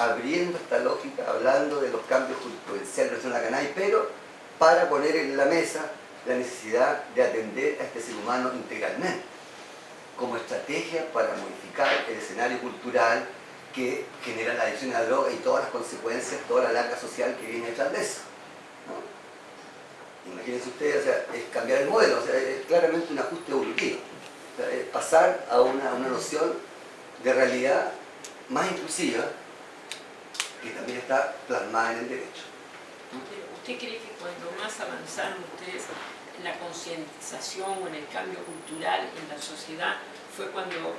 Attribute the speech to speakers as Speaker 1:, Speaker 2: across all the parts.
Speaker 1: abriendo esta lógica, hablando de los cambios jurisprudenciales en relación a la cannabis, pero para poner en la mesa la necesidad de atender a este ser humano integralmente, como estrategia para modificar el escenario cultural que genera la adicción a la droga y todas las consecuencias, toda la lacra social que viene detrás de eso, ¿no? Imagínense ustedes, o sea, es cambiar el modelo, o sea, es claramente un ajuste evolutivo, o sea, es pasar a una noción de realidad más inclusiva que también está plasmada en el derecho.
Speaker 2: Pero ¿usted cree que cuando más avanzaron ustedes en la concientización o en el cambio cultural en la sociedad fue cuando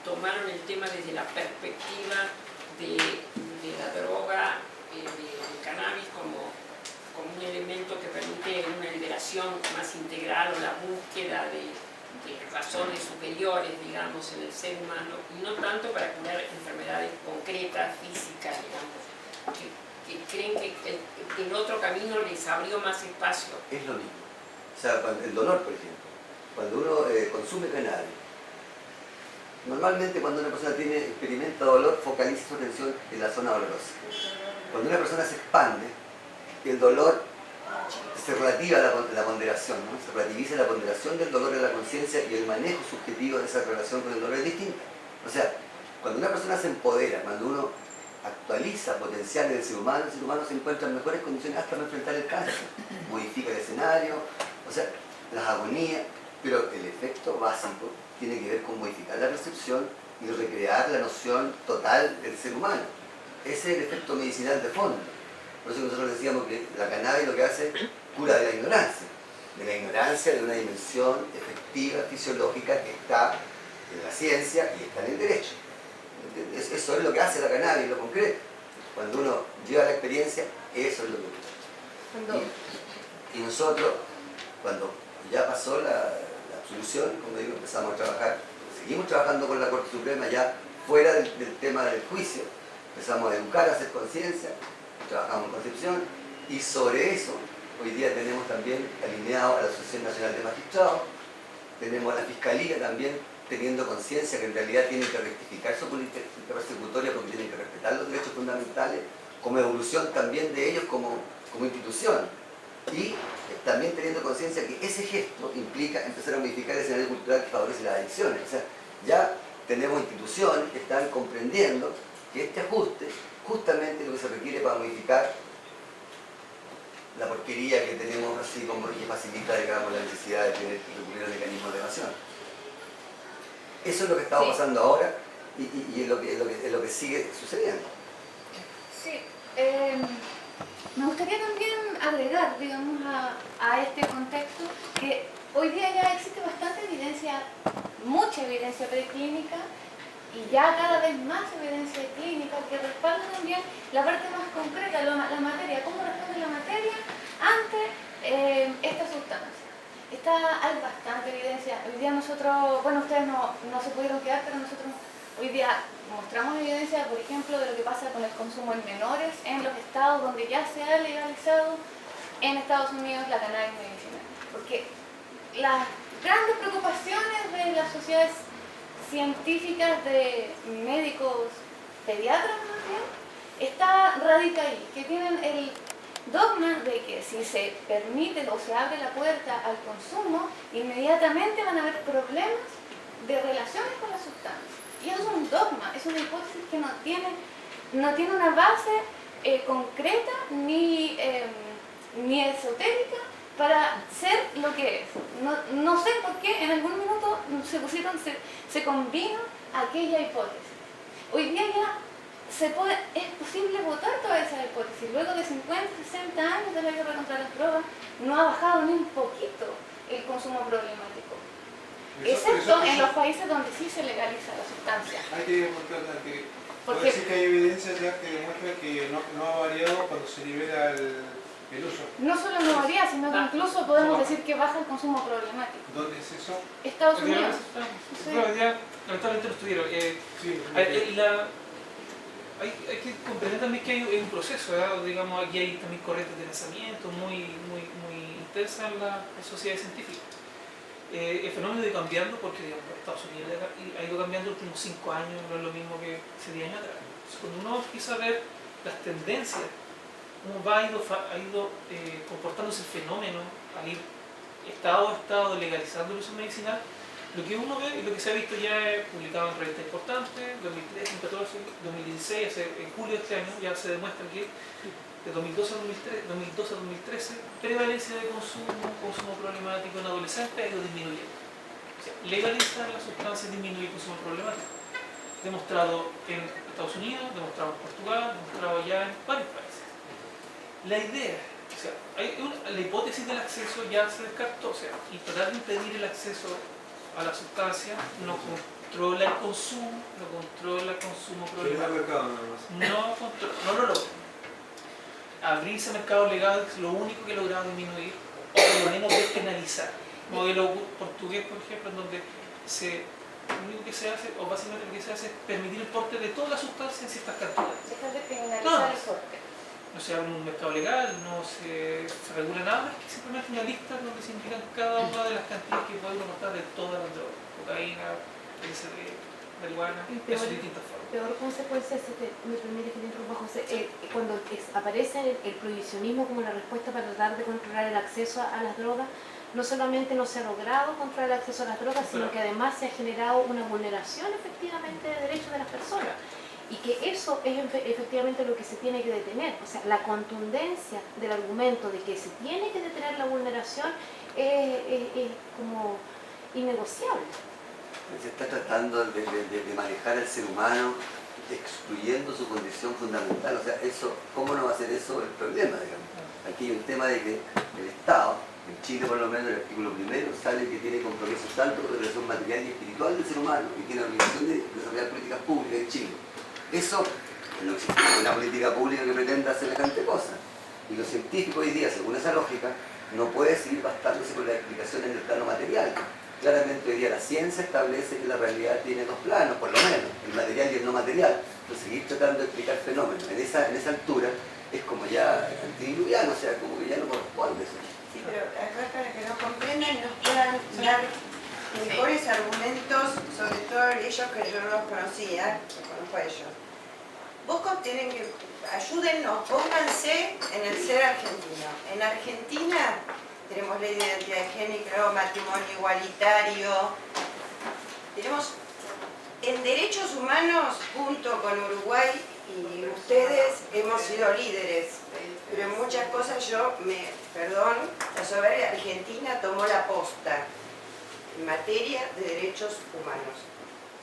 Speaker 2: tomaron el tema desde la perspectiva de la droga, del cannabis como un elemento que permite una liberación más integral o la búsqueda de razones superiores, digamos, en el ser humano, y no tanto para curar enfermedades concretas, físicas, digamos, que creen que el otro camino les abrió más espacio?
Speaker 1: Es lo mismo. O sea, el dolor, por ejemplo, cuando uno consume cannabis, normalmente cuando una persona experimenta dolor, focaliza su atención en la zona dolorosa. Cuando una persona se expande, el dolor se relativa la ponderación, ¿no? Se relativiza la ponderación del dolor en la conciencia y el manejo subjetivo de esa relación con el dolor es distinto. O sea, cuando una persona se empodera, cuando uno actualiza potenciales del ser humano, el ser humano se encuentra en mejores condiciones hasta para enfrentar el cáncer, modifica el escenario, o sea, las agonías, pero el efecto básico tiene que ver con modificar la percepción y recrear la noción total del ser humano. Ese es el efecto medicinal de fondo. Por eso nosotros decíamos que la cannabis lo que hace es cura de la ignorancia de una dimensión efectiva, fisiológica, que está en la ciencia y está en el derecho. Eso es lo que hace la cannabis, lo concreto. Cuando uno lleva la experiencia, eso es lo que ocurre. Y nosotros, cuando ya pasó la absolución, como digo, empezamos a trabajar, seguimos trabajando con la Corte Suprema ya fuera del tema del juicio, empezamos a educar, a hacer conciencia, trabajamos en Concepción, y sobre eso hoy día tenemos también alineado a la Asociación Nacional de Magistrados, tenemos a la Fiscalía también teniendo conciencia que en realidad tienen que rectificar su política persecutoria porque tienen que respetar los derechos fundamentales, como evolución también de ellos como institución. Y también teniendo conciencia que ese gesto implica empezar a modificar el escenario cultural que favorece las adicciones. O sea, ya tenemos instituciones que están comprendiendo que este ajuste justamente lo que se requiere para modificar la porquería que tenemos así como que facilita, digamos, la necesidad de tener que recurrir a mecanismos de evasión. Eso es lo que estamos pasando ahora y es lo que sigue sucediendo.
Speaker 3: Sí, me gustaría también agregar, digamos, a este contexto que hoy día ya existe bastante evidencia, mucha evidencia preclínica y ya cada vez más evidencia clínica que respalda también la parte más concreta, la materia, cómo responde la materia ante esta sustancia. Hay bastante evidencia. Hoy día nosotros, bueno, ustedes no se pudieron quedar, pero nosotros hoy día mostramos evidencia, por ejemplo, de lo que pasa con el consumo en menores en los estados donde ya se ha legalizado en Estados Unidos la cannabis medicinal. Porque las grandes preocupaciones de las sociedades científicas, de médicos pediatras más bien, radica ahí, que tienen el dogma de que si se permite o se abre la puerta al consumo, inmediatamente van a haber problemas de relaciones con la sustancia. Y eso es un dogma, es una hipótesis que no tiene una base concreta ni esotérica para ser lo que es. No sé por qué en algún minuto se combinó aquella hipótesis. Hoy día ya es posible votar toda esa hipótesis. Luego de 50, 60 años de la guerra contra las drogas, no ha bajado ni un poquito el consumo problemático. Excepto en los países donde sí se legaliza la sustancia.
Speaker 4: Hay que decir que hay evidencia ya que demuestra que no ha variado cuando se libera el uso.
Speaker 3: No solo no varía, sino que incluso podemos decir que baja el consumo problemático.
Speaker 4: ¿Dónde es eso?
Speaker 3: Estados Unidos.
Speaker 5: Pero ya lamentablemente lo estuvieron. Hay que comprender también que hay un proceso, ¿verdad? Digamos, aquí hay también corrientes de pensamiento muy intensas en la sociedad científica. El fenómeno ha ido cambiando porque, digamos, Estados Unidos ha ido cambiando los últimos 5 años, no es lo mismo que hace 10 años atrás. Entonces, cuando uno empieza a ver las tendencias, cómo ha ido comportándose el fenómeno, al ir estado a estado legalizando el uso medicinal, lo que uno ve y lo que se ha visto ya publicado en revistas importantes, 2013, 2014, 2016, en julio de este año ya se demuestra que de 2012 a 2013, prevalencia de consumo problemático en adolescentes ha ido disminuyendo. O sea, legalizar las sustancias disminuye el consumo problemático. Demostrado en Estados Unidos, demostrado en Portugal, demostrado ya en varios países. La idea, o sea, la hipótesis del acceso ya se descartó, o sea, y tratar de impedir el acceso a la sustancia no controla el consumo, no controla el consumo problemático. No lo logra. Abrirse mercados legales es lo único que logra disminuir, o por lo menos despenalizar. Modelo portugués, por ejemplo, en donde lo único que se hace, o básicamente lo que se hace es permitir el porte de toda la sustancia en ciertas cantidades.
Speaker 3: Dejar de criminalizar el porte.
Speaker 5: No se abre un mercado legal, no se regula nada más que simplemente una lista donde se indican cada una de las cantidades que puede uno portar de todas las drogas, cocaína, LSD, marihuana, de distintas formas.
Speaker 6: Peor consecuencia, si me permite que te interrumpa, José, cuando aparece el prohibicionismo como la respuesta para tratar de controlar el acceso a las drogas, no solamente no se ha logrado controlar el acceso a las drogas, sino que además se ha generado una vulneración efectivamente de derechos de las personas. Y que eso es efectivamente lo que se tiene que detener. O sea, la contundencia del argumento de que se tiene que detener la vulneración es como innegociable.
Speaker 1: Se está tratando de manejar al ser humano excluyendo su condición fundamental. O sea, eso, ¿cómo no va a ser eso el problema, digamos? Aquí hay un tema de que el Estado, en Chile por lo menos el artículo primero, sale que tiene compromisos tanto de relación material y espiritual del ser humano y tiene obligación de desarrollar políticas públicas en Chile. Eso no existe una política pública que pretenda hacer semejante cosa. Y los científicos hoy día, según esa lógica, no puede seguir bastándose por la explicación en el plano material. Claramente hoy día la ciencia establece que la realidad tiene dos planos, por lo menos, el material y el no material. Entonces seguir tratando de explicar fenómenos en esa altura es como ya antidiluviano, o sea, como que ya no corresponde eso.
Speaker 7: Sí, pero acá para que nos comprendan y nos puedan dar mejores argumentos, sobre todo ellos que yo no los conocía, los conozco a ellos. Vos tienen que, ayúdennos, pónganse en el ser argentino. En Argentina tenemos ley de identidad de género, matrimonio igualitario, tenemos en derechos humanos, junto con Uruguay y ustedes, hemos sido líderes, pero en muchas cosas la soberbia argentina tomó la posta en materia de derechos humanos.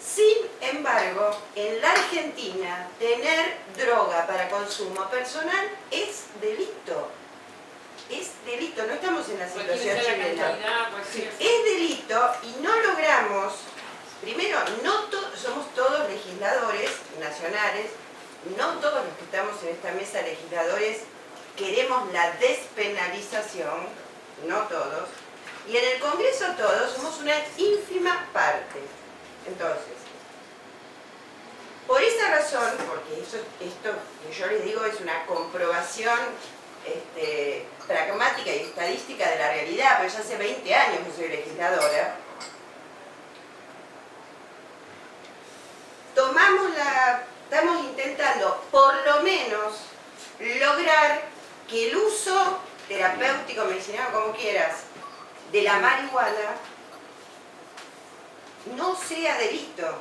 Speaker 7: Sin embargo, en la Argentina, tener droga para consumo personal es delito. Es delito, no estamos en la situación chilena. Es delito y no logramos, primero, somos todos legisladores nacionales, no todos los que estamos en esta mesa legisladores queremos la despenalización, no todos, y en el Congreso todos somos una ínfima parte. Entonces, por esa razón, porque esto que yo les digo es una comprobación pragmática y estadística de la realidad, pero ya hace 20 años que soy legisladora, estamos intentando por lo menos lograr que el uso terapéutico, medicinal, como quieras, de la marihuana no sea delito.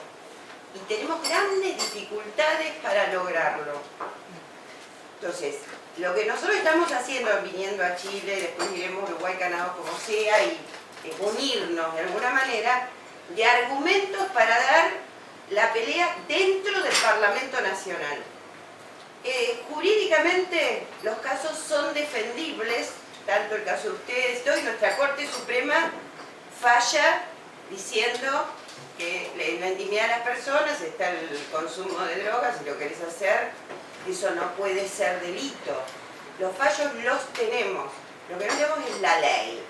Speaker 7: Y tenemos grandes dificultades para lograrlo. Entonces, lo que nosotros estamos haciendo, viniendo a Chile, después iremos a Uruguay, Canadá, como sea, y unirnos de alguna manera, de argumentos para dar la pelea dentro del Parlamento Nacional. Jurídicamente, los casos son defendibles, tanto el caso de ustedes, y nuestra Corte Suprema falla diciendo que en la intimidad de las personas está el consumo de drogas, si lo querés hacer, eso no puede ser delito. Los fallos los tenemos, lo que no tenemos es la ley.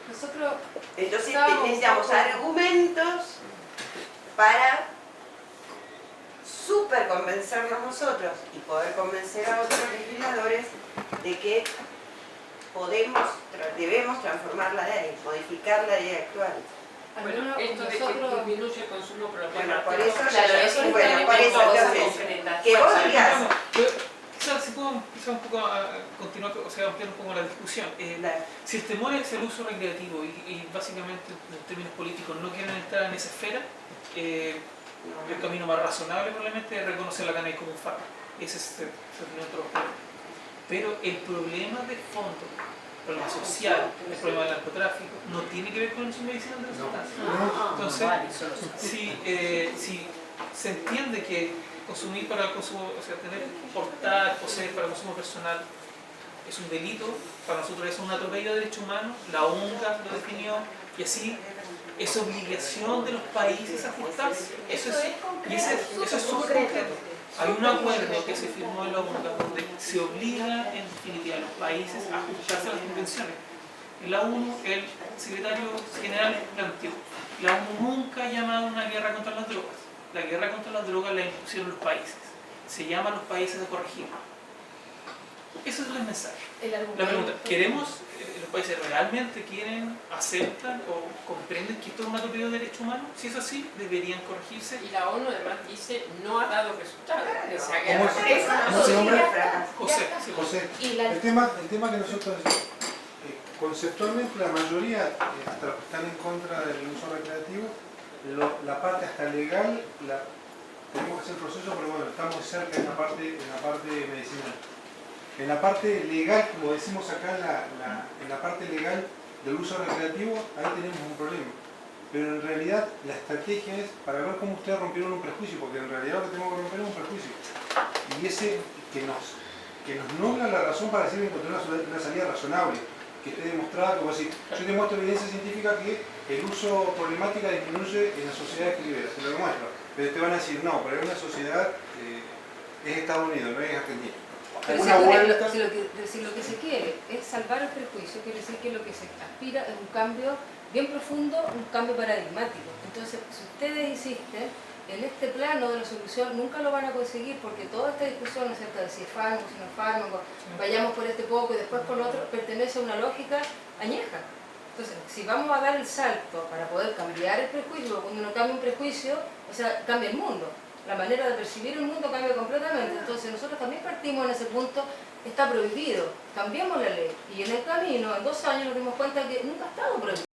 Speaker 3: Nosotros
Speaker 7: entonces necesitamos argumentos para súper convencernos nosotros y poder convencer a otros legisladores de que debemos transformar la ley, modificar la ley actual.
Speaker 6: Al
Speaker 2: Bueno,
Speaker 6: menos
Speaker 2: esto de que
Speaker 6: nosotros-
Speaker 2: disminuye el consumo
Speaker 7: Bueno, por
Speaker 2: problemático.
Speaker 7: eso
Speaker 6: Claro,
Speaker 7: ya-
Speaker 6: eso es
Speaker 7: bueno,
Speaker 6: una
Speaker 7: por eso
Speaker 6: cosa
Speaker 7: entonces,
Speaker 6: concreta.
Speaker 7: que vos
Speaker 2: Bueno,
Speaker 7: digas,
Speaker 5: Quizás si puedo quizás un poco continuar, o sea, ampliar un poco la discusión. Si el temor es el uso recreativo y básicamente en términos políticos no quieren estar en esa esfera, el camino más razonable probablemente es reconocer la cannabis como un fármaco. Ese es nuestro problema. Pero el problema de fondo, el problema social, el problema del narcotráfico, no tiene que ver con el uso medicinal de las sustancias. Entonces, si se entiende que consumir para el consumo, o sea, tener, portar, poseer para el consumo personal es un delito, para nosotros es un atropello de derechos humanos, la ONGA lo definió, y así es obligación de los países ajustarse. Eso es súper concreto. Hay un acuerdo que se firmó en la ONGA donde se obliga en definitiva a los países a ajustarse a las convenciones. En la ONU, el secretario general planteó, la ONU nunca ha llamado a una guerra contra las drogas. La guerra contra las drogas la impusieron los países. Se llama a los países a corregirla. Ese es el mensaje.
Speaker 6: El
Speaker 5: La
Speaker 6: argumento.
Speaker 5: pregunta, ¿queremos, los países realmente quieren, aceptan o comprenden que esto es un atropello de derechos humanos? Si es así, deberían corregirse.
Speaker 2: Y la ONU además dice no ha dado resultado de esa
Speaker 4: ¿Cómo
Speaker 2: guerra.
Speaker 4: es? ¿Cómo se llama?
Speaker 5: José, sí,
Speaker 4: José,
Speaker 6: Y la-
Speaker 4: el tema que nosotros conceptualmente la mayoría, hasta los que están en contra del uso recreativo, la parte hasta legal, tenemos que hacer el proceso, pero bueno, estamos cerca en la parte medicinal. En la parte legal, como decimos acá, en la parte legal del uso recreativo, ahí tenemos un problema. Pero en realidad la estrategia es para ver cómo ustedes rompieron un prejuicio, porque en realidad lo que tenemos que romper es un prejuicio. Y ese que nos nubla la razón para decir encontrar una salida razonable, que esté demostrada, como decir, yo te muestro evidencia científica que el uso problemática disminuye en las sociedades que libera, te lo demuestro. Pero te van a decir, no, pero en una sociedad es Estados Unidos, no es Argentina.
Speaker 8: Pero
Speaker 4: Una vuelta.
Speaker 8: si lo que se quiere es salvar el prejuicio, quiere decir que lo que se aspira es un cambio bien profundo, un cambio paradigmático. Entonces, si ustedes insisten en este plano de la solución, nunca lo van a conseguir porque toda esta discusión acerca de si es fármaco, si no es fármaco, vayamos por este poco y después por lo otro, pertenece a una lógica añeja. Entonces, si vamos a dar el salto para poder cambiar el prejuicio, cuando uno cambia un prejuicio, o sea, cambia el mundo. La manera de percibir el mundo cambia completamente. Entonces, nosotros también partimos en ese punto, está prohibido, cambiamos la ley. Y en el camino, en 2 años, nos dimos cuenta que nunca ha estado prohibido.